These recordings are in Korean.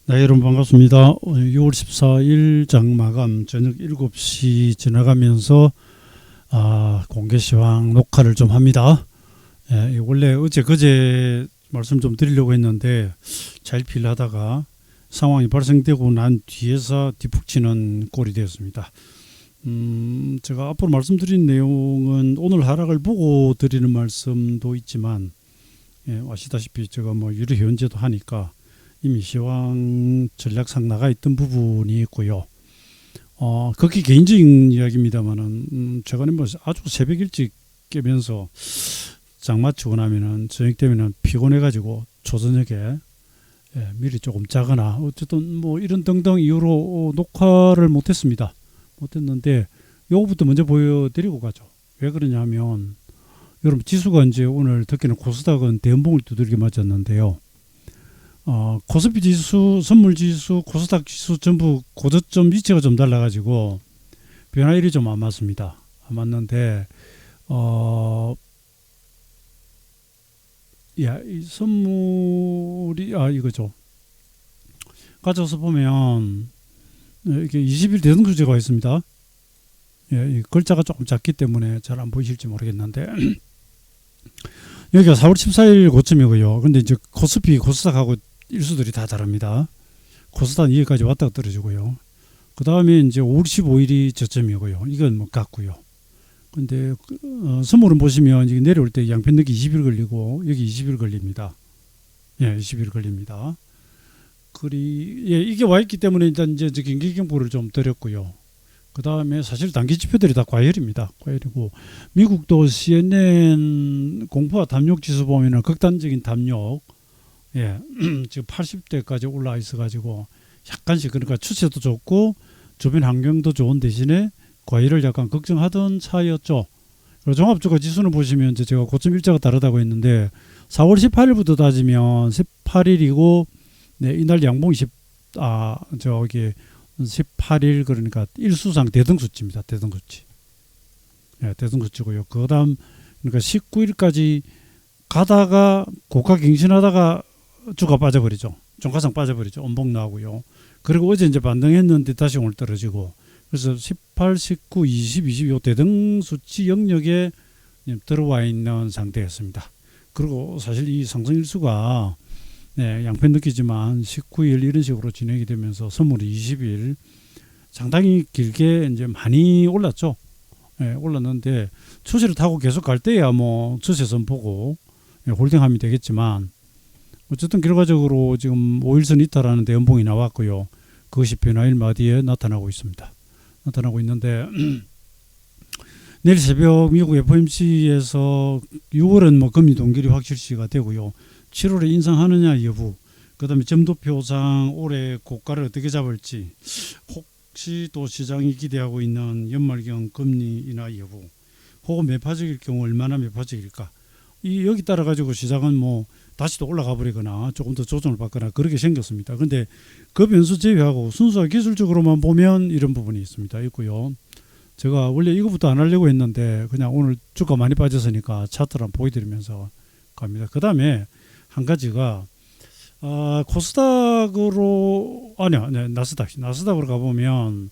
네, 여러분 반갑습니다. 6월 14일 장마감 저녁 7시 지나가면서 공개 시황 녹화를 좀 합니다. 예, 원래 어제 그제 말씀 좀 드리려고 했는데 자일필하다가 상황이 발생되고 난 뒤에서 뒷북치는 꼴이 되었습니다. 제가 앞으로 말씀드린 내용은 오늘 하락을 보고 드리는 말씀도 있지만, 아시다시피 제가 뭐 유료 현재도 하니까 이미 시황 전략상 나가 있던 부분이 있고요. 극히 개인적인 이야기입니다만은 최근에 뭐 아주 새벽 일찍 깨면서 장마 치고 나면은 저녁 되면은 피곤해가지고 초저녁에 미리 조금 자거나 어쨌든 뭐 이런 등등 이유로 녹화를 못했습니다. 못했는데 요거부터 먼저 보여드리고 가죠. 왜 그러냐면 여러분 지수가 이제 오늘 특히나 코스닥은 대음봉을 두들겨 맞았는데요. 코스피 지수, 선물 지수, 코스닥 지수 전부 고저점 위치가 좀 달라가지고 변화율이 좀 안 맞습니다. 안 맞는데 이 선물이 이거죠. 가져서 보면 이게 20일 대등수제가 있습니다. 이 글자가 조금 작기 때문에 잘 안 보이실지 모르겠는데 여기가 4월 14일 고점이고요. 근데 이제 코스피, 코스닥하고 일수들이 다 다릅니다. 코스닥 2회까지 왔다가 떨어지고요. 그 다음에 이제 5월 15일이 저점이고요. 이건 뭐 같고요. 근데 선물은 보시면 이게 내려올 때 양편抜기 20일 걸리고 여기 20일 걸립니다. 20일 걸립니다. 이게 와 있기 때문에 일단 이제 경기경보를 좀 드렸고요. 그 다음에 사실 단기 지표들이 다 과열입니다. 과열이고 미국도 CNN 공포와 담력 지수 보면은 극단적인 담력, 지금 80대까지 올라와 있어가지고 약간씩 그러니까 추세도 좋고 주변 환경도 좋은 대신에 과열을 약간 걱정하던 차이였죠. 그리고 종합주가 지수는 보시면 이제 제가 고점 일자가 다르다고 했는데 4월 18일부터 따지면 18일이고 이날 양봉 18일 그러니까 일수상 대등수치입니다. 대등수치. 대등수치고요. 그다음 그러니까 19일까지 가다가 고가 갱신하다가 주가 빠져버리죠. 종가상 빠져버리죠. 원봉 나오고요. 그리고 어제 이제 반등했는데 다시 오늘 떨어지고 그래서 18, 19, 20, 22 대등수치 영역에 들어와 있는 상태였습니다. 그리고 사실 이 상승일수가 양편 느끼지만 19일 이런 식으로 진행이 되면서 선물이 20일 상당히 길게 이제 많이 올랐죠. 올랐는데 추세를 타고 계속 갈 때야 뭐 추세선 보고 홀딩하면 되겠지만 어쨌든 결과적으로 지금 5일선 이탈하는 대연봉이 나왔고요. 그것이 변화일 마디에 나타나고 있습니다. 나타나고 있는데 내일 새벽 미국 FOMC에서 6월은 뭐 금리 동결이 확실시가 되고요. 7월에 인상하느냐 여부, 그 다음에 점도표상 올해 고가를 어떻게 잡을지, 혹시 또 시장이 기대하고 있는 연말경 금리 인하 여부, 혹은 매파적일 경우 얼마나 매파적일까. 여기 따라 가지고 시장은 뭐 다시 또 올라가 버리거나 조금 더 조정을 받거나 그렇게 생겼습니다. 근데 그 변수 제외하고 순수하게 기술적으로만 보면 이런 부분이 있고요. 제가 원래 이거부터 안 하려고 했는데 그냥 오늘 주가 많이 빠졌으니까 차트를 한번 보여드리면서 갑니다. 그 다음에 한 가지가 코스닥으로 나스닥으로 가보면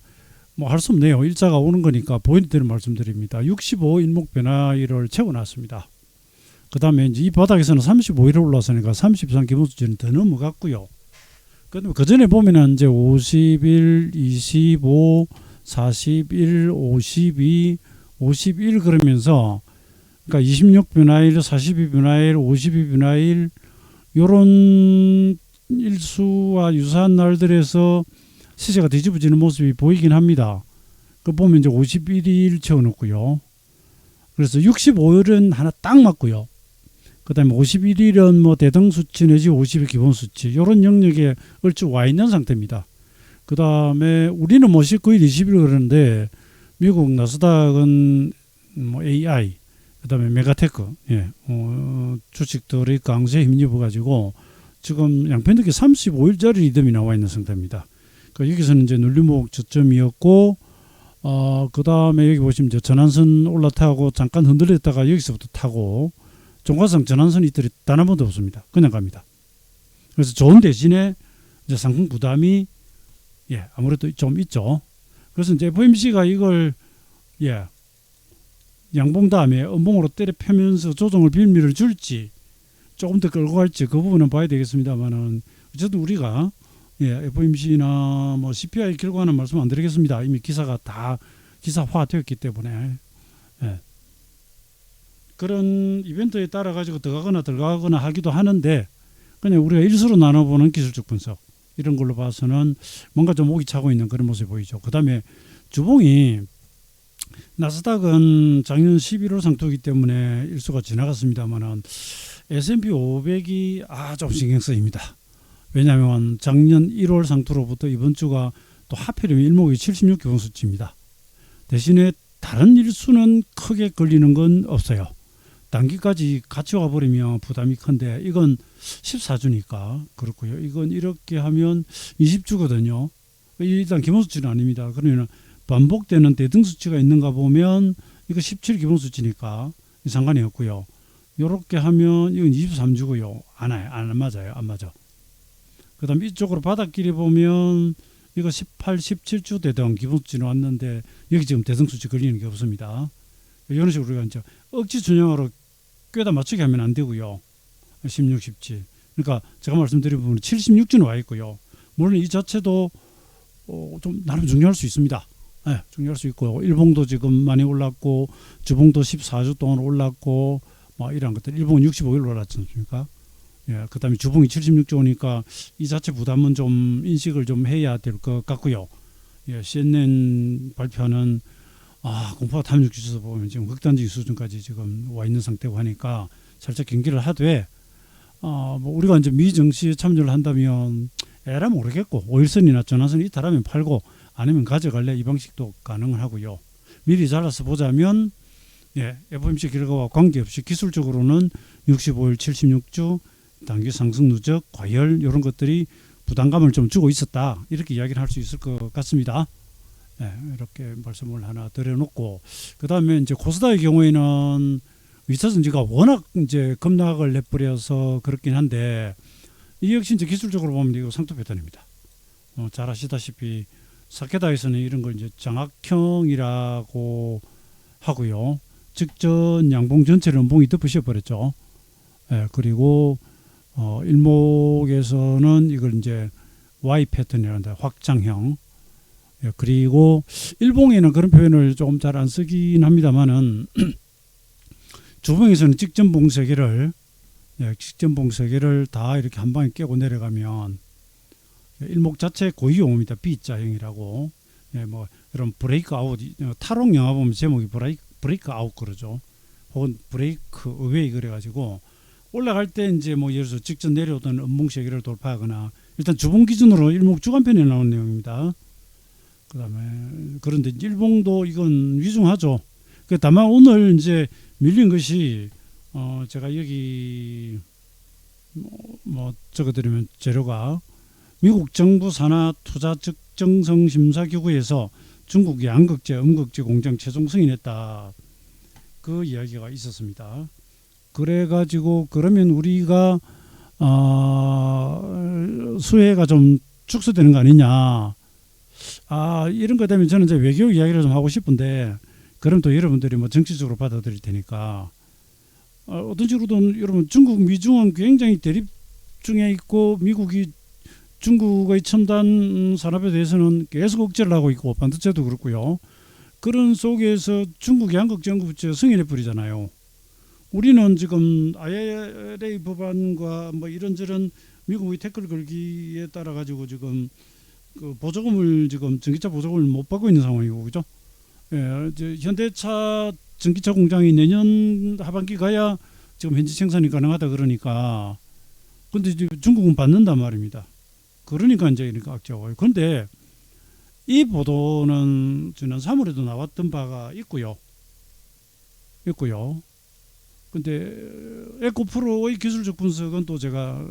뭐 할 수 없네요. 일자가 오는 거니까 보여드리는 말씀드립니다. 65 일목 변화일을 채워놨습니다. 그 다음에 이제 이 바닥에서는 35일을 올라서니까 30선 기본수치는 더 넘어갔고요. 그 전에 보면은 이제 51, 25, 41, 52, 51 그러면서 그러니까 26 변화일, 42 변화일, 52 변화일 요런 일수와 유사한 날들에서 시세가 뒤집어지는 모습이 보이긴 합니다. 그 보면 이제 51일 채워놓고요. 그래서 65일은 하나 딱 맞고요. 그 다음에 51일은 뭐 대등수치 내지 50일 기본수치 요런 영역에 얼추 와 있는 상태입니다. 그 다음에 우리는 뭐 19일, 20일 그러는데 미국 나스닥은 뭐 AI, 그 다음에 메가테크, 주식들의 강세에 힘입어 가지고 지금 양편득이 35일짜리 리듬이 나와 있는 상태입니다. 그러니까 여기서는 이제 눌림목 저점이었고, 그 다음에 여기 보시면 이제 전환선 올라타고 잠깐 흔들렸다가 여기서부터 타고 종가상 전환선 이틀이 단 한 번도 없습니다. 그냥 갑니다. 그래서 좋은 대신에 이제 상품 부담이 아무래도 좀 있죠. 그래서 이제 FOMC가 이걸 양봉 다음에 음봉으로 때려 펴면서 조정을 빌미를 줄지 조금 더 끌고 갈지 그 부분은 봐야 되겠습니다만은 어쨌든 우리가 FOMC나 뭐 CPI 결과는 말씀 안 드리겠습니다. 이미 기사가 다 기사화되었기 때문에 그런 이벤트에 따라 가지고 들어가거나 하기도 하는데 그냥 우리가 일수로 나눠보는 기술적 분석 이런 걸로 봐서는 뭔가 좀 오기 차고 있는 그런 모습이 보이죠. 그 다음에 주봉이 나스닥은 작년 11월 상투이기 때문에 일수가 지나갔습니다만은 S&P 500이 좀 신경 쓰입니다. 왜냐하면 작년 1월 상투로부터 이번 주가 또 하필이면 일목이 76기본수치입니다. 대신에 다른 일수는 크게 걸리는 건 없어요. 단기까지 같이 와버리면 부담이 큰데 이건 14주니까 그렇고요. 이건 이렇게 하면 20주거든요. 일단 기본수치는 아닙니다. 그러면 반복되는 대등수치가 있는가 보면 이거 17 기본수치니까 상관이 없고요. 이렇게 하면 이건 23주고요. 안 맞아요. 안 맞아. 그 다음에 이쪽으로 바닥길이 보면 이거 18, 17주 대등 기본수치는 왔는데 여기 지금 대등수치 걸리는 게 없습니다. 이런 식으로 우리가 이제 억지 준영으로 꿰다 맞추게 하면 안 되고요. 16, 17. 그러니까 제가 말씀드린 부분은 76주는 와 있고요. 물론 이 자체도 좀 나름 중요할 수 있습니다. 중요할 수 있고요. 일봉도 지금 많이 올랐고 주봉도 14주 동안 올랐고 뭐 이런 것들. 일봉은 65일 올랐지 않습니까? 그 다음에 주봉이 76주 오니까 이 자체 부담은 좀 인식을 좀 해야 될 것 같고요. CNN 발표는 공포가 탐욕 지수 보면 지금 극단적 수준까지 지금 와 있는 상태고 하니까 살짝 경기를 하되 뭐 우리가 이제 미 증시에 참여를 한다면 에라 모르겠고 5일선이나 전환선 이탈하면 팔고 아니면 가져갈래 이 방식도 가능을 하고요. 미리 잘라서 보자면 FOMC 결과와 관계없이 기술적으로는 65일 76주 단기 상승 누적 과열 이런 것들이 부담감을 좀 주고 있었다 이렇게 이야기를 할 수 있을 것 같습니다. 이렇게 말씀을 하나 드려놓고 그 다음에 이제 코스닥의 경우에는 위차전지가 워낙 이제 급락을 내버려서 그렇긴 한데 이 역시 이제 기술적으로 보면 이거 상투 패턴입니다. 잘 아시다시피 사케다에서는 이런 걸 이제 장악형이라고 하고요. 직전 양봉 전체를 음봉이 덮으셔 버렸죠. 그리고 일목에서는 이걸 이제 Y 패턴이란다 확장형. 그리고 일봉에는 그런 표현을 조금 잘 안 쓰긴 합니다만은 주봉에서는 직전 봉쇄기를 다 이렇게 한 방에 깨고 내려가면 일목 자체 고유용어입니다. B자형이라고. 뭐 이런 브레이크 아웃 탈옥 영화 보면 제목이 브레이크 아웃 그러죠. 혹은 브레이크 어웨이 그래가지고 올라갈 때 이제 뭐 예를 들어서 직전 내려오던 음봉 세기를 돌파하거나 일단 주봉 기준으로 일목 주간편에 나온 내용입니다. 그다음에 그런데 일봉도 이건 위중하죠. 다만 오늘 이제 밀린 것이 제가 여기 뭐 적어드리면 재료가 미국 정부 산하 투자 적정성 심사 기구에서 중국 양극재, 음극재 공장 최종 승인했다. 그 이야기가 있었습니다. 그래가지고 그러면 우리가 수혜가 좀 축소되는 거 아니냐. 이런 것 때문에 저는 이제 외교 이야기를 좀 하고 싶은데 그럼 또 여러분들이 뭐 정치적으로 받아들일 테니까 어떤 식으로든 여러분 중국 미중은 굉장히 대립 중에 있고 미국이 중국의 첨단 산업에 대해서는 계속 억제를 하고 있고 반도체도 그렇고요. 그런 속에서 중국 양극재 연구부처 승인해 버리잖아요. 우리는 지금 IRA 법안과 뭐 이런저런 미국의 태클 걸기에 따라 가지고 지금 그 보조금을 지금 전기차 보조금을 못 받고 있는 상황이고 그죠? 현대차 전기차 공장이 내년 하반기 가야 지금 현지 생산이 가능하다 그러니까 근데 중국은 받는단 말입니다. 그러니까 이제 이렇게 악재가. 그런데 이 보도는 지난 3월에도 나왔던 바가 있고요. 근데 에코프로의 기술적 분석은 또 제가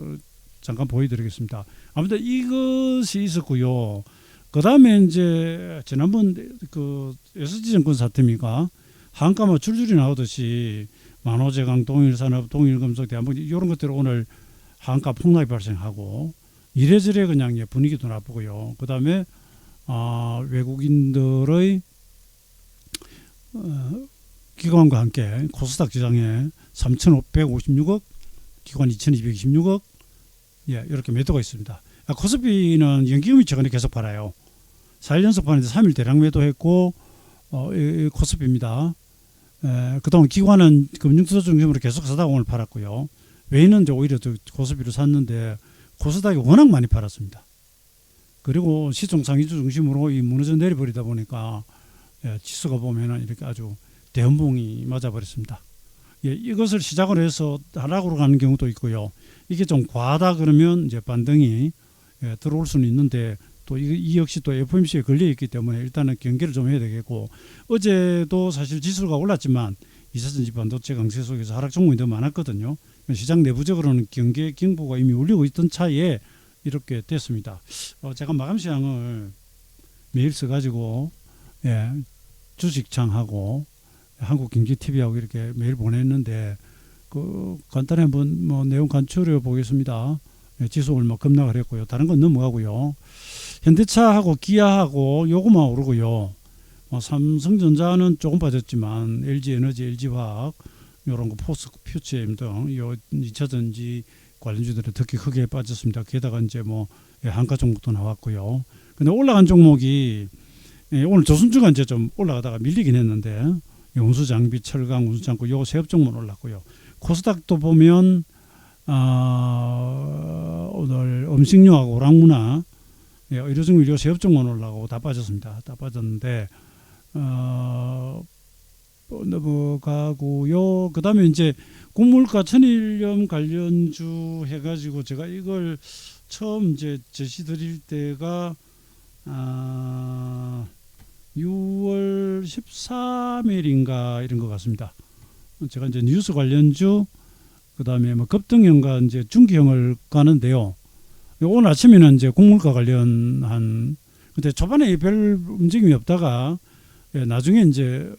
잠깐 보여드리겠습니다. 아무튼 이것이 있었고요. 그 다음에 이제 지난번 그 SG증권 사태입니까? 한가마 줄줄이 나오듯이 만호제강, 동일산업, 동일금속, 대한민국 이런 것들 오늘 한가 폭락이 발생하고 이래저래 그냥 분위기도 나쁘고요. 그 다음에 외국인들의 기관과 함께 코스닥 시장에 3,556억, 기관 2,226억, 이렇게 매도가 있습니다. 코스피는 연기금이 최근에 계속 팔아요. 4일 연속 파는데 3일 대량 매도했고, 코스피입니다. 그동안 기관은 금융투자 중심으로 계속 사다가 오늘 팔았고요. 외인은 오히려 코스피를 샀는데 코스닥이 워낙 많이 팔았습니다. 그리고 시총 상위주 중심으로 이 무너져 내려버리다 보니까 지수가 보면은 이렇게 아주 대음봉이 맞아버렸습니다. 이것을 시작으로 해서 하락으로 가는 경우도 있고요. 이게 좀 과하다 그러면 이제 반등이 들어올 수는 있는데 또 이 역시 또 FOMC에 걸려 있기 때문에 일단은 경계를 좀 해야 되겠고, 어제도 사실 지수가 올랐지만 이사전지 반도체 강세 속에서 하락 종목이 더 많았거든요. 시장 내부적으로는 경보가 이미 울리고 있던 차에 이렇게 됐습니다. 제가 마감 시황을 매일 써가지고 주식창하고 한국경제TV하고 이렇게 매일 보냈는데 간단히 한번 내용 간추려 보겠습니다. 지수 얼마 급락을 했고요. 다른 건 넘어가고요. 현대차하고 기아하고 요거만 오르고요. 삼성전자는 조금 빠졌지만 LG에너지, LG화학 이런 거 포스퓨처엠 등 요 2차전지 관련주들은 특히 크게 빠졌습니다. 게다가 이제 한가 종목도 나왔고요. 근데 올라간 종목이 오늘 조선주가 이제 좀 올라가다가 밀리긴 했는데 운수장비, 철강, 운수장구 요 세 업종만 올랐고요. 코스닥도 보면 오늘 음식료하고 오락문화, 의료증 요 세 업종만 올라가고 다 빠졌습니다. 다 빠졌는데 넘어가고요. 그 다음에 이제 곡물가 천일염 관련주 해가지고 제가 이걸 처음 이제 제시 드릴 때가 6월 13일인가 이런 것 같습니다. 제가 이제 뉴스 관련주, 그 다음에 급등형과 이제 중기형을 가는데요. 오늘 아침에는 이제 곡물가 관련한, 근데 초반에 별 움직임이 없다가 나중에 이제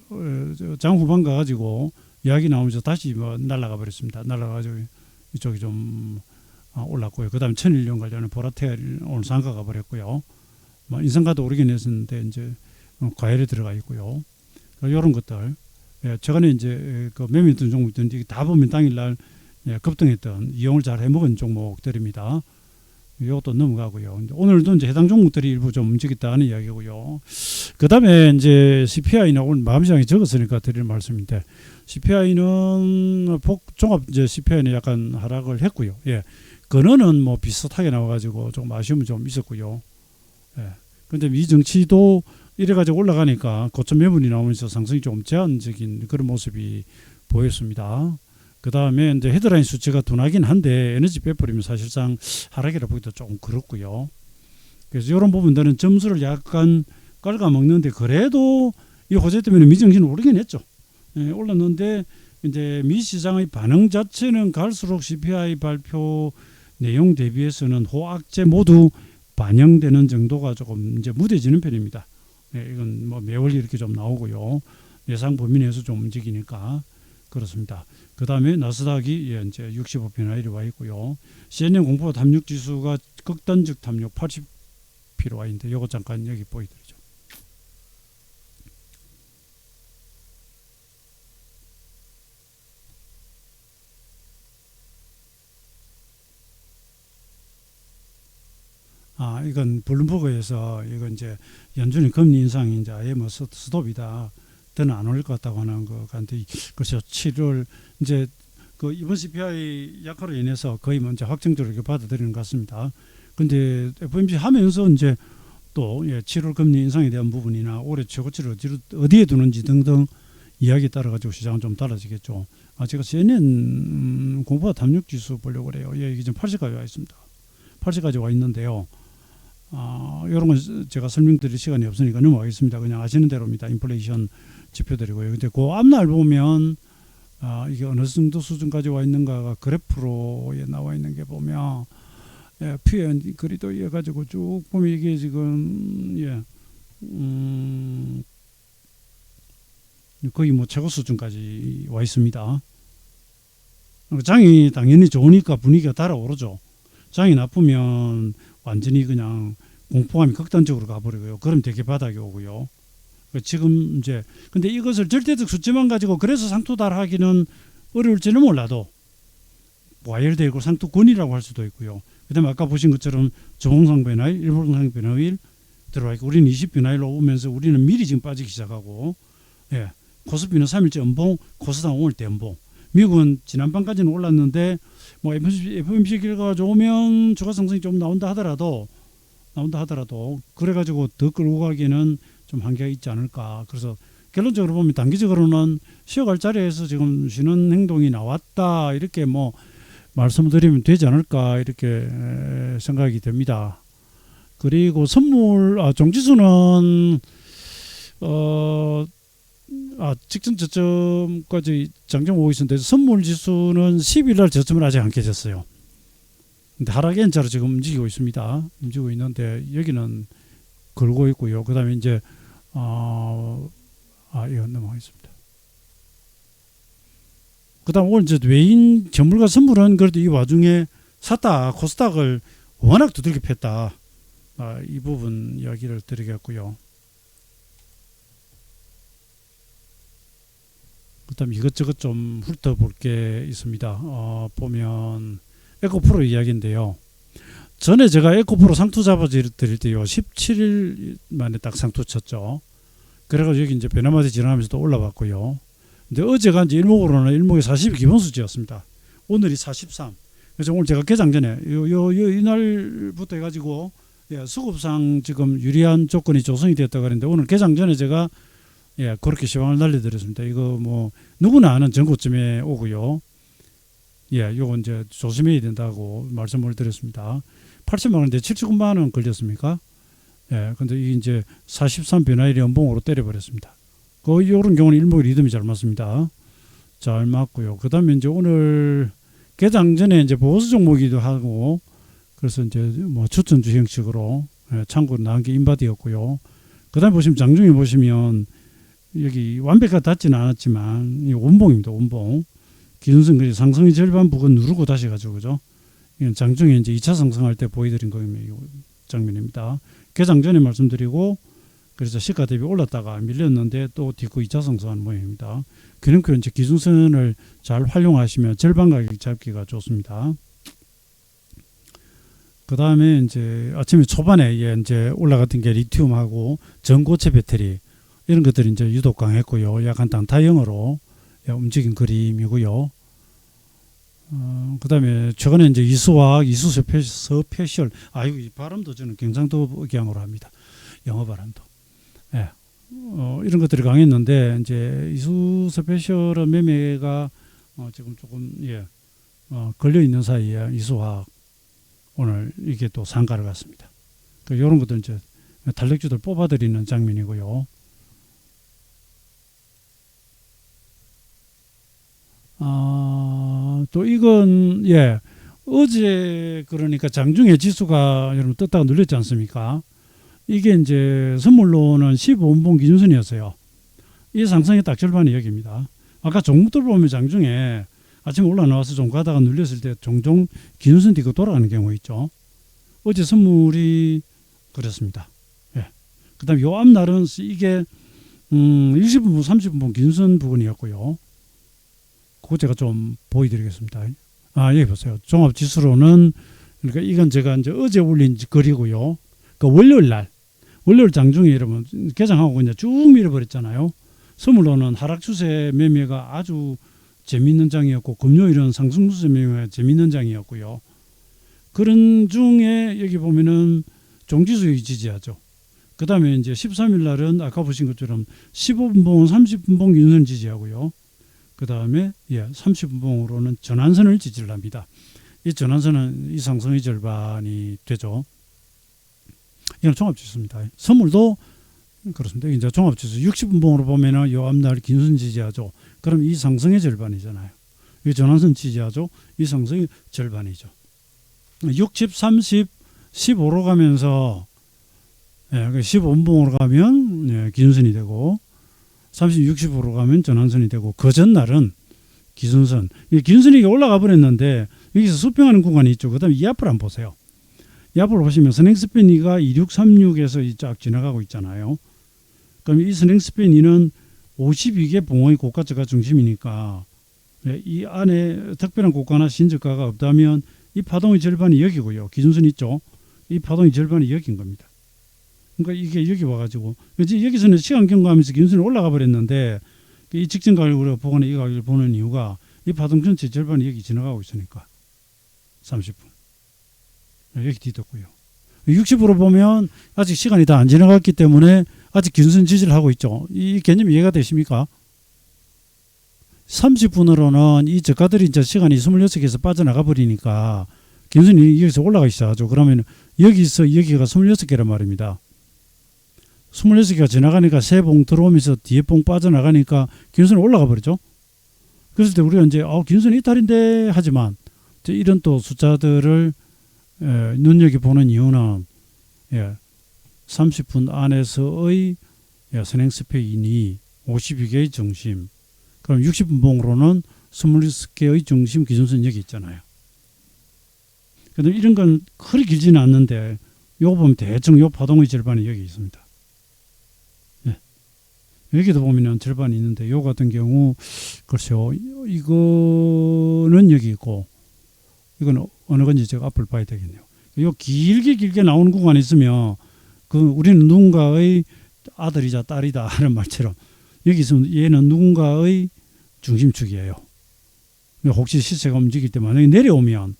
장 후반 가가지고 이야기 나오면서 다시 날아가 버렸습니다. 날아가가지고 이쪽이 좀 올랐고요. 그 다음에 천일염 관련한 보라텔 오늘 상가가 버렸고요. 인상가도 오르긴 했었는데 이제 과열에 들어가 있고요. 이런 것들. 최근에 이제 그 매매했던 종목들이 다 보면 당일날 급등했던 이용을 잘 해먹은 종목들입니다. 이것도 넘어가고요. 오늘도 이제 해당 종목들이 일부 좀 움직였다는 이야기고요. 그 다음에 이제 CPI는 오늘 마감시장에 적었으니까 드릴 말씀인데, CPI는 종합 이제 CPI는 약간 하락을 했고요. 근원은 비슷하게 나와가지고 좀 아쉬움이 좀 있었고요. 근데 미정치도 이래가지고 올라가니까 고점 매물이 나오면서 상승이 좀 제한적인 그런 모습이 보였습니다. 그 다음에 이제 헤드라인 수치가 둔하긴 한데 에너지 빼버리면 사실상 하락이라 보기도 조금 그렇고요. 그래서 이런 부분들은 점수를 약간 깔아먹는데, 그래도 이 호재 때문에 미정신은 오르긴 했죠. 올랐는데 이제 미 시장의 반응 자체는 갈수록 CPI 발표 내용 대비해서는 호악재 모두 반영되는 정도가 조금 이제 무뎌지는 편입니다. 이건 매월 이렇게 좀 나오고요. 예상 범위 내에서 좀 움직이니까 그렇습니다. 그 다음에 나스닥이 이제 65편 하이로 와 있고요. CNN 공포 탐욕 지수가 극단적 탐욕 80피로 와 있는데 이거 잠깐 여기 보여드리죠. 이건 블룸버그에서 이건 이제 연준의 금리 인상이 이제 아예 스톱이다. 더는 안 올릴 것 같다고 하는 것 같은데, 글쎄요, 7월 이제 그 이번 CPI 약화로 인해서 거의 이제 확정적으로 이렇게 받아들이는 것 같습니다. 근데 FOMC 하면서 이제 또 7월 금리 인상에 대한 부분이나 올해 최고치를 어디에 두는지 등등 이야기에 따라 가지고 시장은 좀 달라지겠죠. 제가 CNN 공포 탐욕 지수 보려고 그래요. 이게 지금 80까지 와 있습니다. 80까지 와 있는데요. 이런 건 제가 설명드릴 시간이 없으니까 넘어가겠습니다. 그냥 아시는 대로입니다. 인플레이션 지표들이고요. 근데 그 앞날 보면 이게 어느 정도 수준까지 와 있는가가 그래프로 나와 있는 게 보면 표현 그리도 해가지고 쭉 보면 이게 지금 거의 최고 수준까지 와 있습니다. 장이 당연히 좋으니까 분위기가 달아오르죠. 장이 나쁘면 완전히 그냥 공포감이 극단적으로 가버리고요. 그럼 되게 바닥이 오고요. 지금 이제 근데 이것을 절대적 수치만 가지고 그래서 상투달하기는 어려울지는 몰라도 와일되고 상투권이라고 할 수도 있고요. 그다음에 아까 보신 것처럼 저홍상 변화일, 일본상 변화일 들어와 있고 우리는 20 변화일로 오면서 우리는 미리 지금 빠지기 시작하고 예. 코스피는 3일째 음봉, 코스닥 오늘 대음봉. 미국은 지난밤까지는 올랐는데 뭐 FOMC 결과가 좋으면 주가 상승이 좀 나온다 하더라도 그래가지고 더 끌고 가기에는 좀 한계가 있지 않을까. 그래서 결론적으로 보면 단기적으로는 쉬어갈 자리에서 지금 쉬는 행동이 나왔다 이렇게 뭐 말씀드리면 되지 않을까 이렇게 생각이 됩니다. 그리고 선물 종지수는 직전 저점까지 장중 오고 있었는데 선물 지수는 10일 날 저점을 아직 안 깨졌어요. 근데 하락 N자로 지금 움직이고 있습니다. 움직이고 있는데 여기는 걸고 있고요. 그다음에 이제 이거 넘어가겠습니다. 그다음 오늘 이제 외인 전물과 선물은 그래도 이 와중에 샀다. 코스닥을 워낙 두들겨 팼다. 이 부분 이야기를 드리겠고요. 그다음 이것저것 좀 훑어볼 게 있습니다. 보면 에코프로 이야기인데요. 전에 제가 에코프로 상투 잡아드릴 때요 17일 만에 딱 상투 쳤죠. 그래가지고 여기 이제 베나마디 지나가면서 또 올라왔고요. 근데 어제가 이제 일목으로는 일목이 40이 기본수치였습니다. 오늘이 43. 그래서 오늘 제가 개장 전에 이날부터 해가지고 수급상 지금 유리한 조건이 조성이 됐다 그랬는데 오늘 개장 전에 제가 그렇게 시황을 날려드렸습니다. 이거 뭐 누구나 아는 전고점에 오고요. 요건 이제 조심해야 된다고 말씀을 드렸습니다. 80만 원인데 79만 원 걸렸습니까? 근데 이게 이제 43 변화일이 연봉으로 때려버렸습니다. 요런 경우는 일목이 리듬이 잘 맞습니다. 잘 맞고요. 그 다음에 이제 오늘 개장 전에 이제 보수 종목이기도 하고 그래서 이제 뭐 추천주 형식으로 참고로 나온 게 인바디였고요. 그 다음에 보시면 장중에 보시면 여기 완벽하게 닿지는 않았지만 이 원봉입니다. 원봉. 기준선 그리 상승의 절반 부근 누르고 다시 가지고 그죠? 이건 장중에 이제 2차 상승할 때 보여드린 장면입니다. 개장 전에 말씀드리고 그래서 시가 대비 올랐다가 밀렸는데 또 딛고 2차 상승하는 모양입니다. 그러니까 이제 기준선을 잘 활용하시면 절반 가격 잡기가 좋습니다. 그 다음에 이제 아침에 초반에 이제 올라갔던 게 리튬하고 전고체 배터리 이런 것들이 이제 유독 강했고요. 약간 단타형으로 움직인 그림이고요. 그 다음에 최근에 이제 이수화학, 이수스페셜, 이 발음도 저는 경상도 억양으로 합니다. 영어 발음도. 이런 것들이 강했는데, 이제 이수스페셜 매매가 지금 조금, 걸려있는 사이에 이수화학, 오늘 이게 또 상가를 갔습니다. 이런 것들 이제 탄력주들 뽑아드리는 장면이고요. 또 이건 어제 그러니까 장중에 지수가 여러분 떴다가 눌렸지 않습니까? 이게 이제 선물로는 15분봉 기준선이었어요. 이 상승의 딱 절반이 여기입니다. 아까 종목들 보면 장중에 아침에 올라나와서 좀 가다가 눌렸을 때 종종 기준선 뒤고 돌아가는 경우 있죠. 어제 선물이 그렇습니다. 그 다음에 요 앞날은 이게 20분봉, 30분봉 기준선 부분이었고요. 그거 제가 좀 보여드리겠습니다. 여기 보세요. 종합지수로는, 그러니까 이건 제가 이제 어제 올린 거리고요. 월요일 장중에 여러분, 개장하고 이제 쭉 밀어버렸잖아요. 선물로는 하락 추세 매매가 아주 재밌는 장이었고, 금요일은 상승 추세 매매가 재밌는 장이었고요. 그런 중에 여기 보면은 종지수의 지지하죠. 그 다음에 이제 13일 날은 아까 보신 것처럼 15분봉, 30분봉 기준선 지지하고요. 그 다음에 30분봉으로는 전환선을 지지를 합니다. 이 전환선은 이 상승의 절반이 되죠. 이건 종합지수입니다. 선물도 그렇습니다. 이제 종합지수 60분봉으로 보면은 요 앞날 긴선 지지하죠. 그럼 이 상승의 절반이잖아요. 이 전환선 지지하죠. 이 상승의 절반이죠. 60, 30, 15로 가면서 15분봉으로 가면 긴선이 되고 30, 60으로 가면 전환선이 되고 그 전날은 기준선. 기준선이 올라가 버렸는데 여기서 수평하는 구간이 있죠. 그 다음에 이 앞을 한번 보세요. 이 앞을 보시면 선행스팬 2가 2636에서 쫙 지나가고 있잖아요. 그럼 이 선행스팬 2는 52개 봉의 고가저가 중심이니까 이 안에 특별한 고가나 신저가가 없다면 이 파동의 절반이 여기고요. 기준선 있죠. 이 파동의 절반이 여기인 겁니다. 그러니까 이게 여기 와가지고 여기서는 시간 경과하면서 기준선이 올라가 버렸는데 이 직전 가격을 보거나 이 가격을 보는 이유가 이 파동 전체 절반이 여기 지나가고 있으니까 30분 여기 뒤덮고요. 60으로 보면 아직 시간이 다 안 지나갔기 때문에 아직 기준선 지지를 하고 있죠. 이 개념이 이해가 되십니까? 30분으로는 이 저가들이 이제 시간이 26개에서 빠져나가 버리니까 기준선이 여기서 올라가기 시작하죠. 그러면 여기서 여기가 26개란 말입니다. 26개가 지나가니까 세 봉 들어오면서 뒤에 봉 빠져나가니까 기준선이 올라가 버리죠. 그랬을 때 우리가 이제 기준선이 이탈인데 하지만 이런 또 숫자들을 눈여겨보는 이유는 30분 안에서의 선행스페인이 52개의 중심, 그럼 60분 봉으로는 26개의 중심 기준선 여기 있잖아요. 그런데 이런 건 그리 길지는 않는데 요거 보면 대충 요 파동의 절반이 여기 있습니다. 여기도 보면은 절반이 있는데 요 같은 경우 글쎄요, 이거는 여기 있고 이건 어느 건지 제가 앞을 봐야 되겠네요. 요 길게 나오는 구간이 있으면 우리는 누군가의 아들이자 딸이다 하는 말처럼 여기 있으면 얘는 누군가의 중심축이에요. 혹시 시세가 움직일 때 만약에 내려오면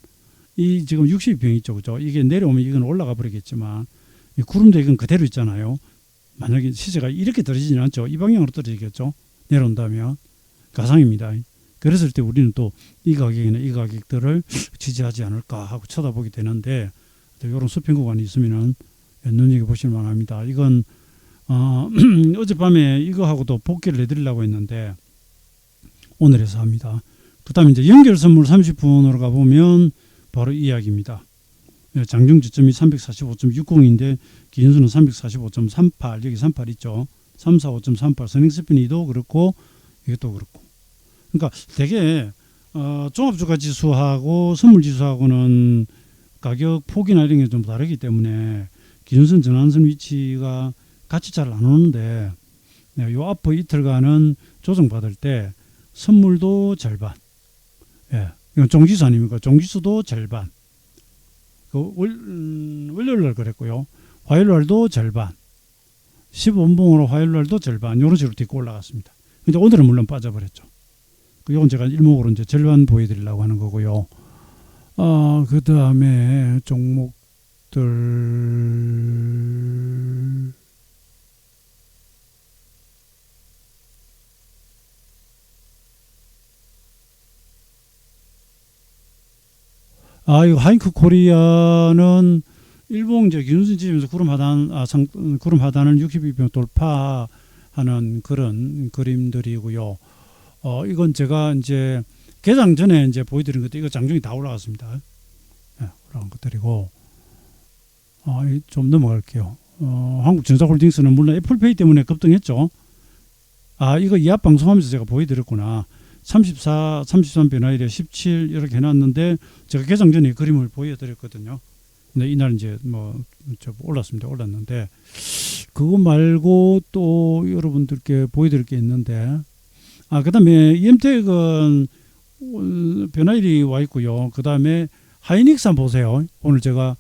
이 지금 60평 있죠, 그죠? 이게 내려오면 이건 올라가 버리겠지만 이 구름도 이건 그대로 있잖아요. 만약에 시세가 이렇게 떨어지지는 않죠. 이 방향으로 떨어지겠죠. 내려온다면 가상입니다. 그랬을 때 우리는 또 이 가격이나 이 가격들을 지지하지 않을까 하고 쳐다보게 되는데 이런 수평 구간이 있으면은 눈여겨보실 만합니다. 이건 어젯밤에 이거하고도 복귀를 해드리려고 했는데 오늘에서 합니다. 그 다음에 이제 연결 선물 30분으로 가보면 바로 이 이야기입니다. 장중 지점이 345.60인데 기준선은 345.38, 여기 38 있죠. 345.38 선행스피니도 그렇고 이것도 그렇고. 그러니까 되게 종합주가지수하고 선물지수하고는 가격 폭이나 이런 게 좀 다르기 때문에 기준선 전환선 위치가 같이 잘 안 오는데 요 앞으로 이틀간은 조정받을 때 선물도 절반, 이건 종지수 아닙니까? 종지수도 절반. 월요일날 그랬고요. 화요일날도 절반, 15분봉으로 화요일날도 절반, 이런 식으로 딛고 올라갔습니다. 근데 오늘은 물론 빠져버렸죠. 이건 제가 일목으로 이제 절반 보여드리려고 하는 거고요. 그 다음에 종목들, 이거 하이크 코리아는 일봉 이제 기준선 지점에서 구름 하단을 62평 돌파하는 그런 그림들이고요. 이건 제가 이제 개장 전에 이제 보여드린 것도 이거 장중이 다 올라갔습니다. 올라간 것들이고, 좀 넘어갈게요. 한국전자홀딩스는 물론 애플페이 때문에 급등했죠. 이거 이합 방송하면서 제가 보여드렸구나. 34, 33 변화일에 17 이렇게 해놨는데 제가 개장 전에 그림을 보여드렸거든요. 근데 이날 이제 올랐습니다. 올랐는데 그거 말고 또 여러분들께 보여드릴 게 있는데, 그 다음에 EM텍은 변화일이 와 있고요. 그 다음에 하이닉스 한번 보세요. 오늘 제가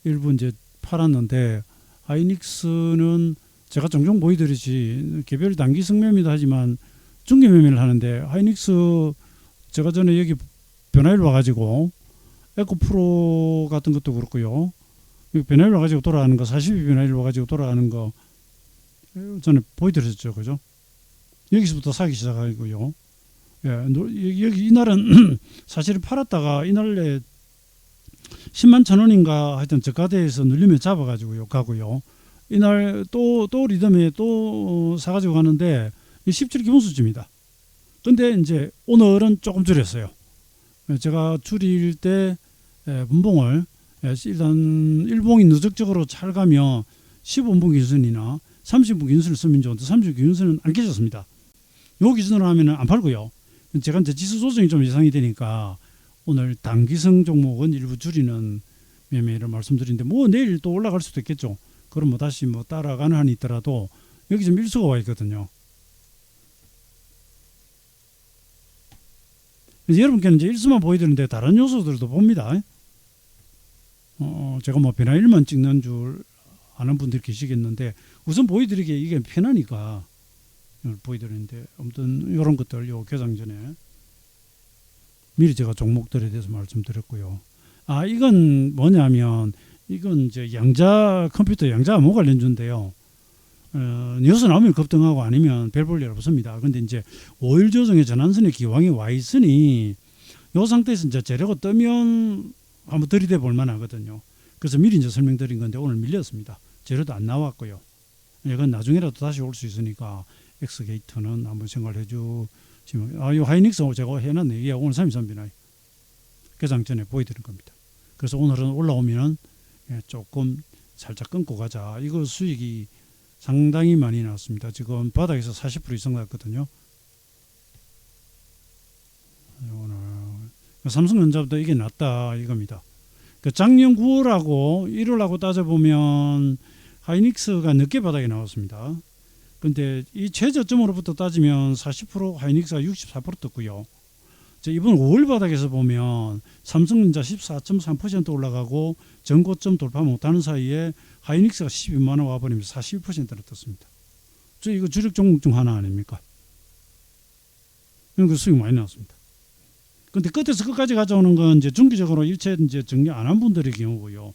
일부 이제 팔았는데 하이닉스는 제가 종종 보여드리지 개별 단기 승매입니다 하지만 중개 매매를 하는데 하이닉스 제가 전에 여기 변화일 와가지고 에코프로 같은 것도 그렇고요. 여기 변화일 와가지고 돌아가는 거 42 변화일 와가지고 돌아가는 거 전에 보여드렸죠, 그죠? 여기서부터 사기 시작하고요. 여기 이날은 사실은 팔았다가 이날에 10만 천 원인가 하여튼 저가대에서 눌리면 잡아가지고요 가고요. 이날 또 리듬에 또 사가지고 가는데 17 기본수치입니다. 근데 이제 오늘은 조금 줄였어요. 제가 줄일 때 분봉을 일단 일봉이 누적적으로 잘 가면 15분 기준이나 30분 기준을 쓰면 좋은데 30분 기준은 안 깨졌습니다. 요 기준으로 하면 안 팔고요. 제가 이제 지수 조정이 좀 예상이 되니까 오늘 단기성 종목은 일부 줄이는 매매를 말씀드리는데 뭐 내일 또 올라갈 수도 있겠죠. 그럼 뭐 다시 뭐 따라가는 한이 있더라도 여기 좀 일수가 와 있거든요. 그래서 여러분께는 이제 일수만 보여드리는데 다른 요소들도 봅니다. 제가 뭐 변화일만 찍는 줄 아는 분들이 계시겠는데 우선 보여드리기에 이게 편하니까 보여드리는데 아무튼 이런 것들 요 개장 전에 미리 제가 종목들에 대해서 말씀드렸고요. 이건 뭐냐면 이건 이제 양자 컴퓨터 양자 암호 관련주인데요. 여수 나오면 급등하고 아니면 별 볼 일 없습니다. 근데 이제 5일 조정의 전환선에 기왕이 와 있으니 이 상태에서 이제 재료가 뜨면 한번 들이대 볼 만하거든요. 그래서 미리 이제 설명드린 건데 오늘 밀렸습니다. 재료도 안 나왔고요. 이건 나중에라도 다시 올 수 있으니까 엑스게이트는 한번 생각을 해주시면 이 하이닉스 제가 해놨네. 이게 오늘 3.3비나 개장 전에 보여드린 겁니다. 그래서 오늘은 올라오면 조금 살짝 끊고 가자. 이거 수익이 상당히 많이 나왔습니다. 지금 바닥에서 40% 이상 났거든요. 오늘 삼성전자보다 이게 낫다 이겁니다. 작년 9월하고 1월하고 따져보면 하이닉스가 늦게 바닥에 나왔습니다. 근데 이 최저점으로부터 따지면 40% 하이닉스가 64% 떴고요. 이번 5월 바닥에서 보면 삼성전자 14.3% 올라가고 전고점 돌파 못하는 사이에 하이닉스가 12만원 와버리면서 42%나 떴습니다. 이거 주력 종목 중 하나 아닙니까? 그 수익 많이 나왔습니다. 근데 끝에서 끝까지 가져오는 건 이제 중기적으로 일체 이제 정리 안 한 분들의 경우고요.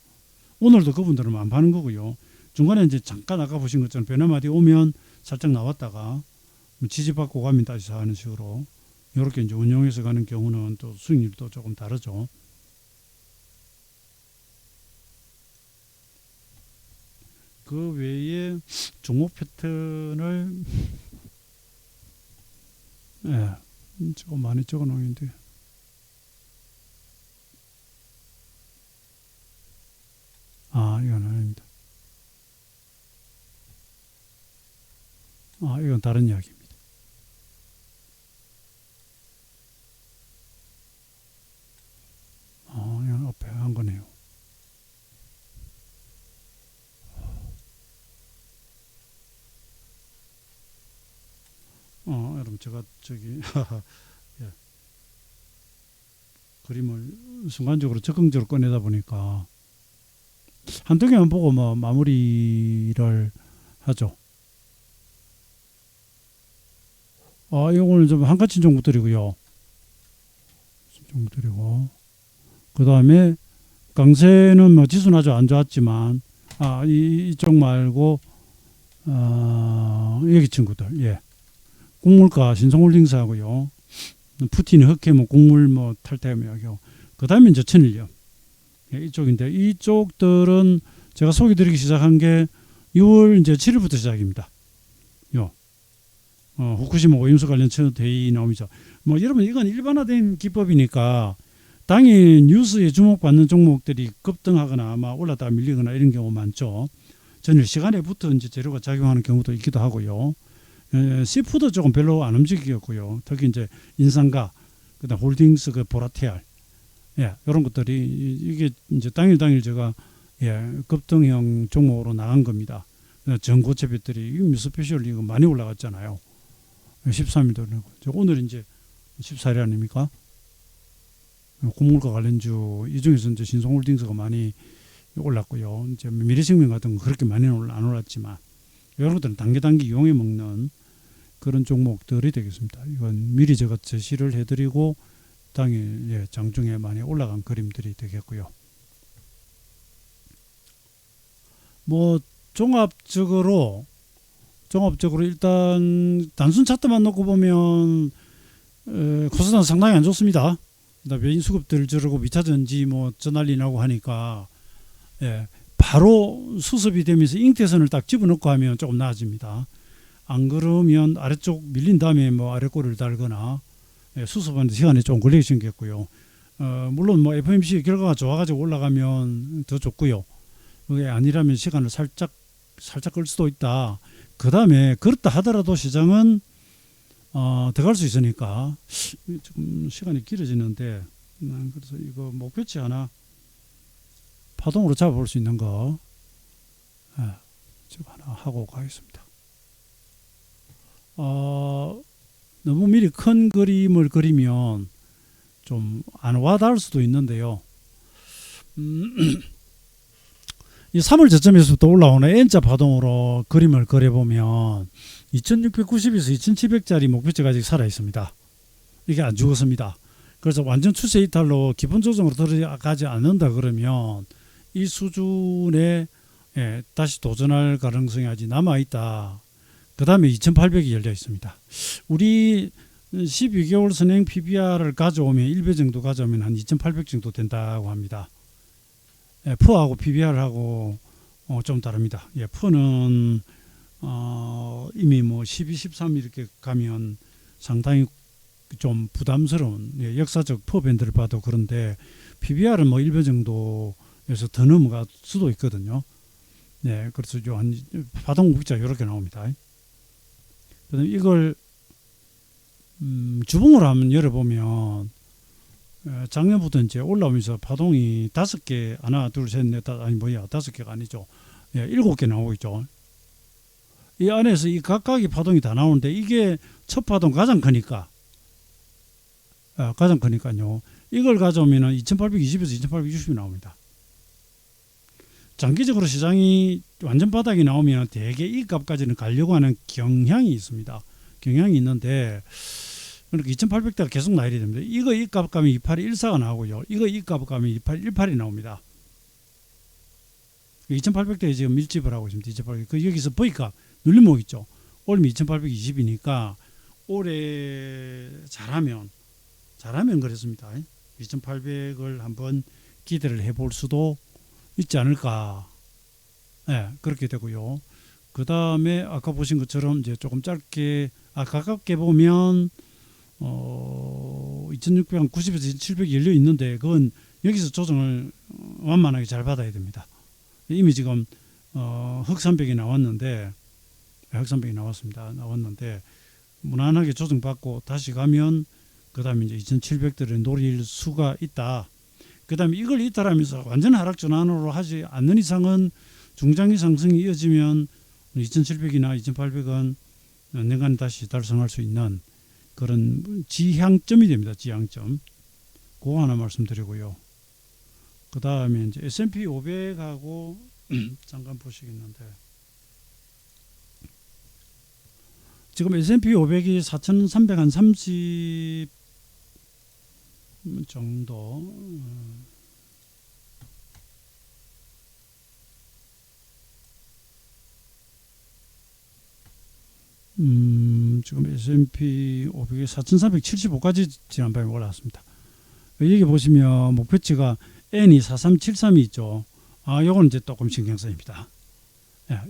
오늘도 그분들은 안 파는 거고요. 중간에 이제 잠깐 아까 보신 것처럼 변화마디 오면 살짝 나왔다가 지지받고 가면 다시 하는 식으로 이렇게 이제 운용해서 가는 경우는 또 수익률도 조금 다르죠. 그 외에 종목 패턴을 조금 많이 적어 놓은데 이건 아닙니다. 이건 다른 이야기입니다. 이건 앞에 한 거네요. 여러분 제가 예. 그림을 순간적으로 적극적으로 꺼내다 보니까 한두 개만 보고 뭐 마무리를 하죠. 이거는 좀 한가치 종목들이고요. 종목들이고 그 다음에 강세는 뭐 지수는 아주 안 좋았지만 이쪽 말고 여기 친구들 국물가 신성홀딩스하고요. 푸틴이 흑해면 국물 뭐 탈퇴하고 그 다음에 이제 천일염 이쪽인데 이쪽들은 제가 소개드리기 시작한 게 6월 이제 7일부터 시작입니다. 후쿠시마 오염수 관련 대의 나오죠. 뭐 여러분 이건 일반화된 기법이니까 당일 뉴스에 주목받는 종목들이 급등하거나 아마 올랐다가 밀리거나 이런 경우 많죠. 전일 시간에부터 이제 재료가 작용하는 경우도 있기도 하고요. 시푸드 조금 별로 안 움직이었고요. 특히 이제 인상가, 그다음 홀딩스, 보라테알, 이런 것들이 이게 이제 당일 제가 급등형 종목으로 나간 겁니다. 전고체 배터리 미스페셜 이거 많이 올라갔잖아요. 13일도 오늘 이제 14일 아닙니까? 곡물과 관련주 이 중에서 이제 신성홀딩스가 많이 올랐고요. 이제 미래생명 같은 거 그렇게 많이는 안 올랐지만 이런 것들은 단계 이용해 먹는 그런 종목들이 되겠습니다. 이건 미리 제가 제시를 해드리고 당일 장중에 많이 올라간 그림들이 되겠고요. 뭐 종합적으로 일단 단순 차트만 놓고 보면 코스닥은 상당히 안 좋습니다. 외인 수급들 저러고 미차전지 뭐 전난리 나고 하니까 바로 수습이 되면서 잉태선을 딱 집어넣고 하면 조금 나아집니다. 안 그러면 아래쪽 밀린 다음에 뭐 아래꼬리를 달거나 수습하는 시간이 좀 걸리게 생겼고요. 물론 뭐 FOMC 결과가 좋아가지고 올라가면 더 좋고요. 그게 아니라면 시간을 살짝 끌 수도 있다. 그 다음에 그렇다 하더라도 시장은 더 갈 수 있으니까 좀 시간이 길어지는데 그래서 이거 목표치 하나 파동으로 잡아볼 수 있는 거 지금 하나 하고 가겠습니다. 너무 미리 큰 그림을 그리면 좀 안 와닿을 수도 있는데요. 이 3월 저점에서부터 올라오는 N자 파동으로 그림을 그려보면 2690에서 2700짜리 목표치가 아직 살아있습니다. 이게 안 죽었습니다. 그래서 완전 추세 이탈로 기본 조정으로 들어가지 않는다 그러면 이 수준에 다시 도전할 가능성이 아직 남아있다. 그 다음에 2800이 열려 있습니다. 우리 12개월 선행 PBR을 가져오면 1배 정도 가져오면 한 2800 정도 된다고 합니다. 푸하고 PBR하고 좀 다릅니다. 푸는 이미 뭐 12, 13 이렇게 가면 상당히 좀 부담스러운 역사적 푸 밴드를 봐도 그런데 PBR은 뭐 1배 정도에서 더 넘어갈 수도 있거든요. 네, 그래서 한 파동 목표치가 이렇게 나옵니다. 그다음 이걸 주봉으로 한번 열어보면 작년부터 이제 올라오면서 파동이 5개, 하나, 둘, 셋, 넷, 다섯, 5개가 아니죠. 7개 나오고 있죠. 이 안에서 이 각각의 파동이 다 나오는데 이게 첫 파동 가장 크니까, 가장 크니까요. 이걸 가져오면 2820에서 2860이 나옵니다. 장기적으로 시장이 완전 바닥이 나오면 대개 이 값까지는 가려고 하는 경향이 있습니다. 경향이 있는데, 그러니까 2800대가 계속 나야 됩니다. 이거 이 값 가면 2814가 나오고요. 이거 이 값 가면 2818이 나옵니다. 2800대에 지금 밀집을 하고 있습니다. 2800. 그 여기서 V값 눌림목 있죠. 올면 2820이니까 올해 잘하면 그랬습니다. 2800을 한번 기대를 해볼 수도 있지 않을까. 그렇게 되고요. 그 다음에 아까 보신 것처럼 이제 조금 짧게 가깝게 보면 2690에서 2700이 열려 있는데 그건 여기서 조정을 완만하게 잘 받아야 됩니다. 이미 지금 흑300이 나왔는데 흑300이 나왔는데 무난하게 조정받고 다시 가면 그 다음에 이제 2700대를 노릴 수가 있다. 그 다음에 이걸 이탈하면서 완전 하락 전환으로 하지 않는 이상은 중장기 상승이 이어지면 2700이나 2800은 언젠가는 다시 달성할 수 있는 그런 지향점이 됩니다. 지향점. 그거 하나 말씀드리고요. 그 다음에 이제 S&P 500하고 잠깐 보시겠는데 지금 S&P 500이 4330 정도 지금 S&P 500이 4375까지 지난번에 올라왔습니다. 여기 보시면 목표치가 N이 4373이 있죠. 요건 이제 조금 신경 쓰입니다.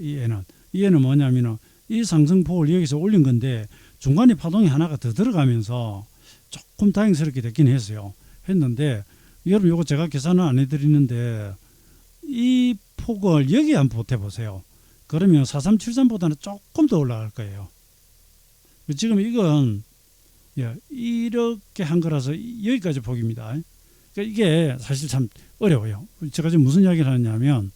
이 N은 뭐냐면은 이 상승폭을 여기서 올린 건데 중간에 파동이 하나가 더 들어가면서 조금 다행스럽게 됐긴 했는데 여러분 요거 제가 계산은 안 해드리는데 이 폭을 여기 한번 보태보세요. 그러면 4373보다는 조금 더 올라갈 거예요. 지금 이건 이렇게 한 거라서 여기까지 폭입니다. 그러니까 이게 사실 참 어려워요. 제가 지금 무슨 이야기를 하냐면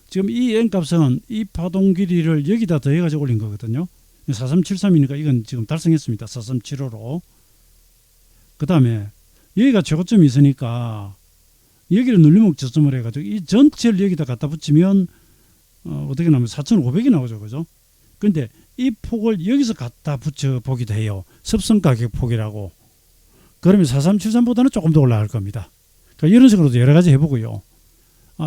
지금 이 N값은 이 파동 길이를 여기다 더해가지고 올린 거거든요. 4373이니까 이건 지금 달성했습니다. 4375로. 그 다음에 여기가 최고점이 있으니까 여기를 눌림목 저점을 해가지고 이 전체를 여기다 갖다 붙이면 어떻게 나오면 4500이 나오죠. 그죠? 근데 이 폭을 여기서 갖다 붙여 보기도 해요. 습성 가격 폭이라고. 그러면 4373보다는 조금 더 올라갈 겁니다. 그러니까 이런 식으로도 여러 가지 해보고요.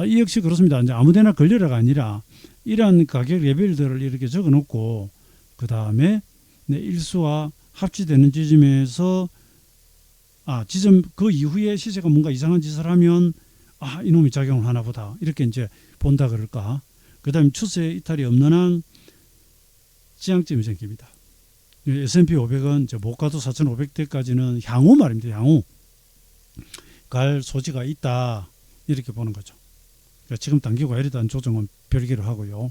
이 역시 그렇습니다. 이제 아무데나 걸려라가 아니라 이러한 가격 레벨들을 이렇게 적어 놓고 그 다음에 일수와 합치되는 지점에서 지점 그 이후에 시세가 뭔가 이상한 짓을 하면 이놈이 작용을 하나 보다 이렇게 이제 본다 그럴까. 그 다음에 추세 이탈이 없는 한 지향점이 생깁니다. S&P 500은 이제 못 가도 4,500대까지는 향후 말입니다. 향후 갈 소지가 있다 이렇게 보는 거죠. 그러니까 지금 당기고 이러한 조정은 별개로 하고요.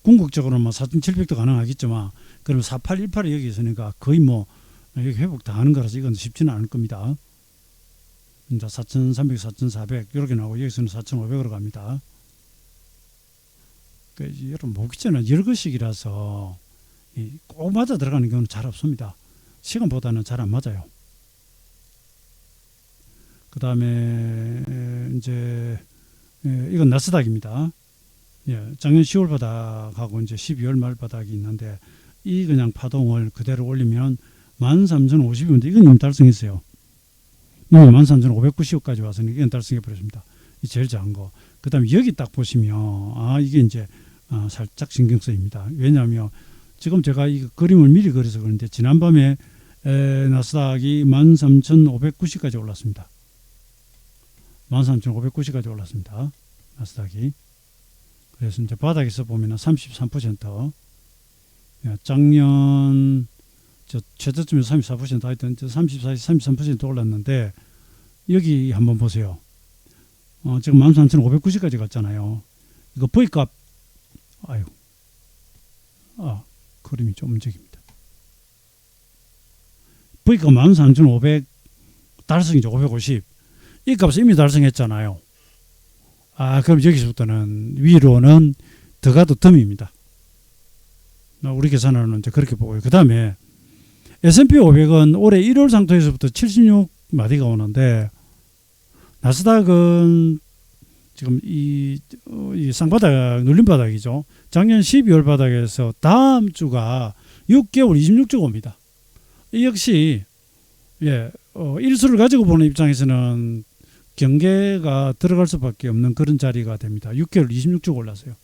궁극적으로는 4,700도 가능하겠지만 그러면 4818이 여기 있으니까 거의 뭐 이게 회복 다 하는 거라서 이건 쉽지는 않을 겁니다. 이제 4,300, 4,400 이렇게 나오고 여기서는 4,500으로 갑니다. 그러니까 여러분 목기제는 열거식이라서 꼭 맞아 들어가는 경우는 잘 없습니다. 시간보다는 잘 안 맞아요. 그 다음에 이제 이건 나스닥입니다. 작년 10월 바닥하고 이제 12월 말 바닥이 있는데 이 그냥 파동을 그대로 올리면 13,050원인데 이건 이미 달성했어요. 13,590원까지 와서 이건 달성해 버렸습니다. 이 제일 작은 거. 그 다음에 여기 딱 보시면 이게 이제 살짝 신경 쓰입니다. 왜냐하면 지금 제가 이 그림을 미리 그려서 그런데 지난밤에 나스닥이 13,590까지 올랐습니다. 13,590까지 올랐습니다. 나스닥이. 그래서 이제 바닥에서 보면 33%, 작년 최저점에서 34% 하여튼 34에서 33% 올랐는데 여기 한번 보세요. 지금 13,590까지 갔잖아요. 이거 V값 그림이 좀 움직입니다. V값 13,500 달성이죠. 550. 이 값을 이미 달성했잖아요. 그럼 여기서부터는 위로는 더 가도 덤입니다. 우리 계산으로는 이제 그렇게 보고요. 그 다음에 S&P 500은 올해 1월 상토에서부터 76마디가 오는데 나스닥은 지금 이 쌍바닥, 눌림바닥이죠. 작년 12월 바닥에서 다음 주가 6개월 26주가 옵니다. 이 역시 일수를 가지고 보는 입장에서는 경계가 들어갈 수밖에 없는 그런 자리가 됩니다. 6개월 26주가 올랐어요.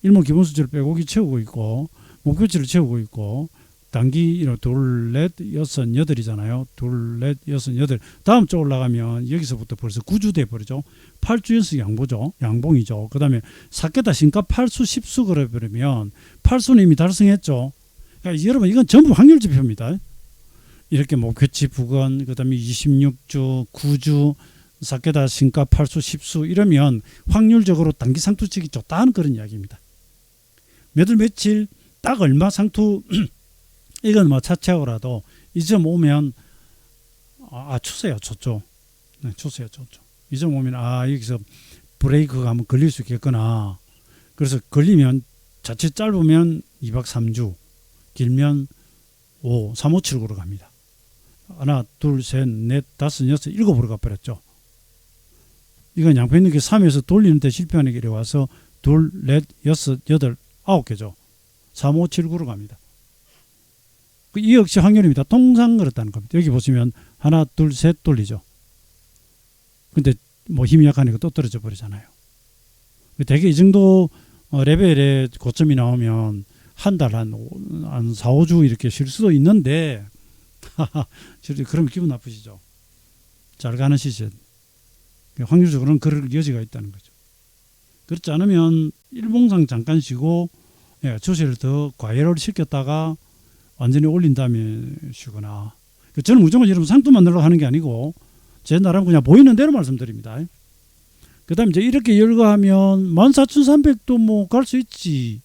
일목 기본수치를 빼곡히 채우고 있고 목표치를 채우고 있고 단기 둘, 넷, 여섯, 여덟이잖아요. 둘, 넷, 여섯, 여덟. 다음 주 올라가면 여기서부터 벌써 9주 돼버리죠. 8주 연속 양보죠. 양봉이죠. 그 다음에 4개다 신가 8수 10수 그래버리면 8수는 이미 달성했죠. 그러니까 여러분 이건 전부 확률 지표입니다. 이렇게 목표치 부근, 그 다음에 26주, 9주, 4개다 신가 8수 10수 이러면 확률적으로 단기 상투치기 좋다는 그런 이야기입니다. 몇월 며칠 딱 얼마 상투 이건 뭐 차치하고라도 이 점 오면 추세야 좋죠. 네, 추세야 좋죠. 이 점 오면 여기서 브레이크가 한번 걸릴 수 있겠구나. 그래서 걸리면 자칫 짧으면 2박 3주, 길면 3, 5, 7구로 갑니다. 하나, 둘, 셋, 넷, 다섯, 여섯, 7으로 가버렸죠. 이건 양평 있는 게 3에서 돌리는데 실패하는 길에 와서 둘, 넷, 여섯, 여덟, 9개죠. 3, 5, 7, 9로 갑니다. 이 역시 확률입니다. 통상 그렇다는 겁니다. 여기 보시면 하나, 둘, 셋 돌리죠. 근데 뭐 힘이 약하니까 또 떨어져 버리잖아요. 대개 이 정도 레벨의 고점이 나오면 한 달 한 4, 5주 이렇게 쉴 수도 있는데 그러면 기분 나쁘시죠. 잘 가는 시즌. 확률적으로는 그럴 여지가 있다는 거죠. 그렇지 않으면 일봉상 잠깐 쉬고 주세를 더 과열을 시켰다가 완전히 올린 다음에 쉬거나. 저는 무조건 여러분 상투 만들려고 하는 게 아니고 제 나름 그냥 보이는 대로 말씀드립니다. 그 다음에 이제 이렇게 열거하면 14,300도 뭐 갈 수 있지.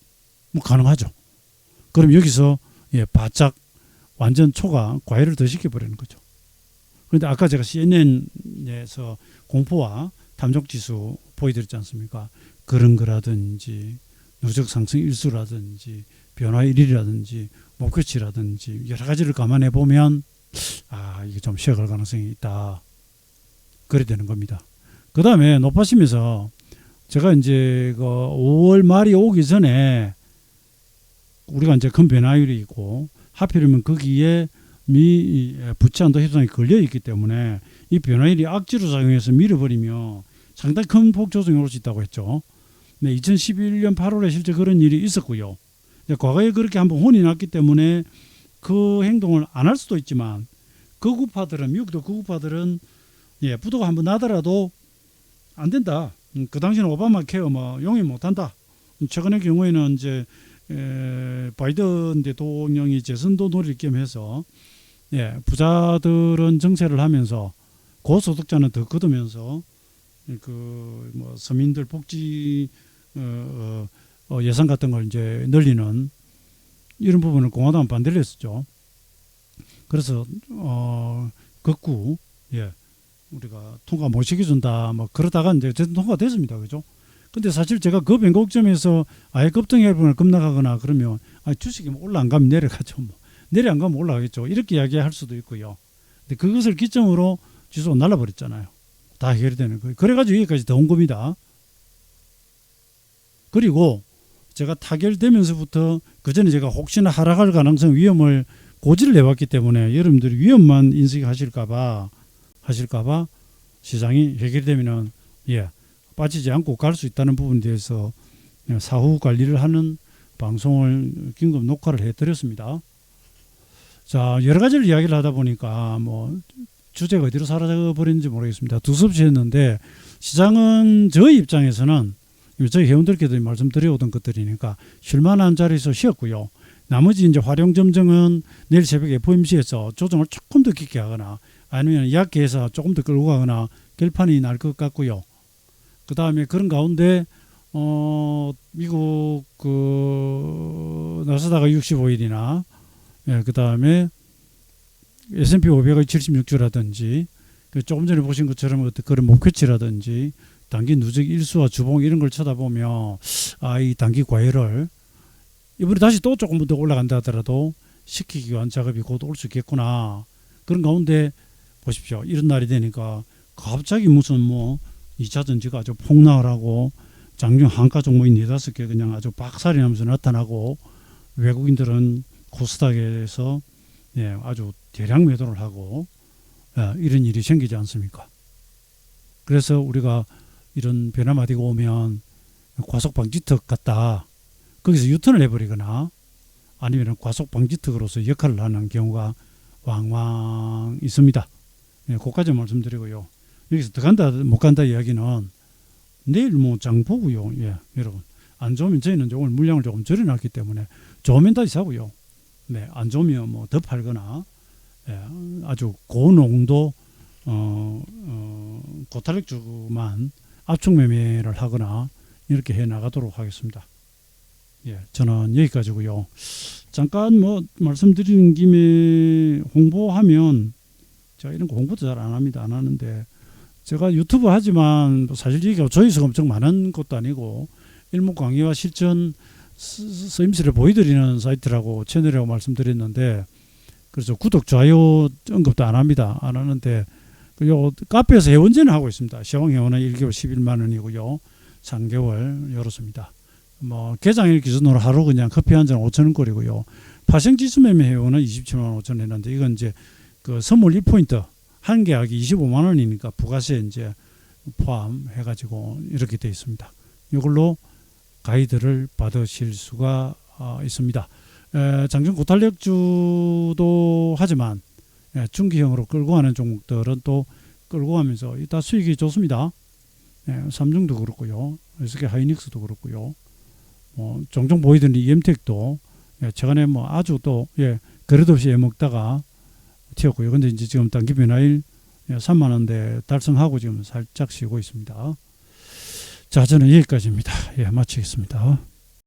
뭐 가능하죠. 그럼 여기서 바짝 완전 초과 과열을 더 시켜버리는 거죠. 그런데 아까 제가 CNN에서 공포와 탐욕지수 보여드렸지 않습니까? 그런 거라든지 누적 상승 일수라든지 변화 일이라든지 목표치라든지 여러 가지를 감안해 보면 이게 좀 쉬어갈 가능성이 있다. 그래 되는 겁니다. 그 다음에 높아지면서 제가 이제 5월 말이 오기 전에 우리가 이제 큰 변화율이 있고 하필이면 거기에 부채한도 협상이 걸려 있기 때문에 이 변화율이 악재로 작용해서 밀어버리면 상당히 큰 폭 조정이 올 수 있다고 했죠. 네, 2011년 8월에 실제 그런 일이 있었고요. 과거에 그렇게 한번 혼이 났기 때문에 그 행동을 안 할 수도 있지만 극우파들은 미국도 극우파들은 부도가 한번 나더라도 안 된다. 그 당시는 오바마 케어 용인 못한다. 최근의 경우에는 이제 바이든 대통령이 재선도 노릴 겸해서 부자들은 정세를 하면서 고소득자는 더 거두면서 서민들 복지 예산 같은 걸 이제 늘리는 이런 부분을 공화당은 반대를 했었죠. 그래서 극구 예 우리가 통과 못 시켜준다 뭐 그러다가 이제 어쨌든 통과됐습니다. 그죠? 근데 사실 제가 그 변곡점에서 아예 급등해보거나 급락하거나 그러면 주식이 뭐 올라 안 가면 내려가죠. 뭐 내려 안 가면 올라가겠죠. 이렇게 이야기할 수도 있고요. 근데 그것을 기점으로 지수가 날라버렸잖아요. 다 해결되는 거예요. 그래가지고 여기까지 더 온 겁니다. 그리고 제가 타결되면서부터 그 전에 제가 혹시나 하락할 가능성 위험을 고지를 해봤기 때문에 여러분들이 위험만 인식하실까봐 시장이 해결되면은 빠지지 않고 갈 수 있다는 부분에 대해서 사후 관리를 하는 방송을 긴급 녹화를 해드렸습니다. 자, 여러 가지를 이야기를 하다 보니까 뭐 주제가 어디로 사라져버렸는지 모르겠습니다. 두서없이 했는데 시장은 저희 입장에서는 저희 회원들께도 말씀드려오던 것들이니까 쉴만한 자리에서 쉬었고요. 나머지 이제 활용점정은 내일 새벽 FOMC에서 조정을 조금 더 깊게 하거나 아니면 약계에서 조금 더 끌고 가거나 결판이 날 것 같고요. 그 다음에 그런 가운데 미국 그 나스닥 65일이나 그 다음에 S&P 500의 76주라든지 조금 전에 보신 것처럼 그런 목표치라든지 단기 누적 일수와 주봉 이런 걸 쳐다보면 이 단기 과열을 이번에 다시 또 조금 더 올라간다 하더라도 시키기 위한 작업이 곧 올 수 있겠구나. 그런 가운데 보십시오. 이런 날이 되니까 갑자기 무슨 뭐 2차 전지가 아주 폭락을 하고 장중 한가 종목이 4-5개 그냥 아주 박살이 나면서 나타나고 외국인들은 코스닥에서 아주 대량 매도를 하고 이런 일이 생기지 않습니까? 그래서 우리가 이런 변화마디가 오면 과속방지턱 같다. 거기서 유턴을 해버리거나 아니면 과속방지턱으로서 역할을 하는 경우가 왕왕 있습니다. 그까지 말씀드리고요. 여기서 더 간다 못 간다 이야기는 내일 뭐 장 보고요. 여러분 안 좋으면 저희는 오늘 물량을 조금 줄여놨기 때문에 좋으면 다시 사고요. 안 좋으면 뭐 더 팔거나 아주 고농도 고탄력주만 압축 매매를 하거나 이렇게 해 나가도록 하겠습니다. 저는 여기까지고요. 잠깐 뭐 말씀드리는 김에 홍보하면 제가 이런 거 홍보도 잘 안 합니다. 안 하는데 제가 유튜브 하지만 사실 이게 조회수가 엄청 많은 것도 아니고 일목 강의와 실전 서임스를 보여드리는 사이트라고 채널이라고 말씀드렸는데 그래서 구독 좋아요 언급도 안 합니다. 안 하는데 요 카페에서 회원제는 하고 있습니다. 시황 회원은 1개월 11만 원이고요. 3개월 열었습니다. 뭐 개장일 기준으로 하루 그냥 커피 한 잔 5,000원 꼴이고요. 파생 지수 매매 회원은 27만 5천 원 했는데 이건 이제 그 선물 1포인트 한 계약이 25만 원이니까 부가세 이제 포함해가지고 이렇게 되어 있습니다. 이걸로 가이드를 받으실 수가 있습니다. 장중 고탄력주도 하지만 중기형으로 끌고 가는 종목들은 또 끌고 가면서 이따 수익이 좋습니다. 삼성도 그렇고요. SK 하이닉스도 그렇고요. 종종 보이던 EM텍도 최근에 뭐 아주 또 그래도 없이 먹다가 튀었고요. 근데 이제 지금 단기 변화일 3만 원대 달성하고 지금 살짝 쉬고 있습니다. 자, 저는 여기까지입니다. 마치겠습니다.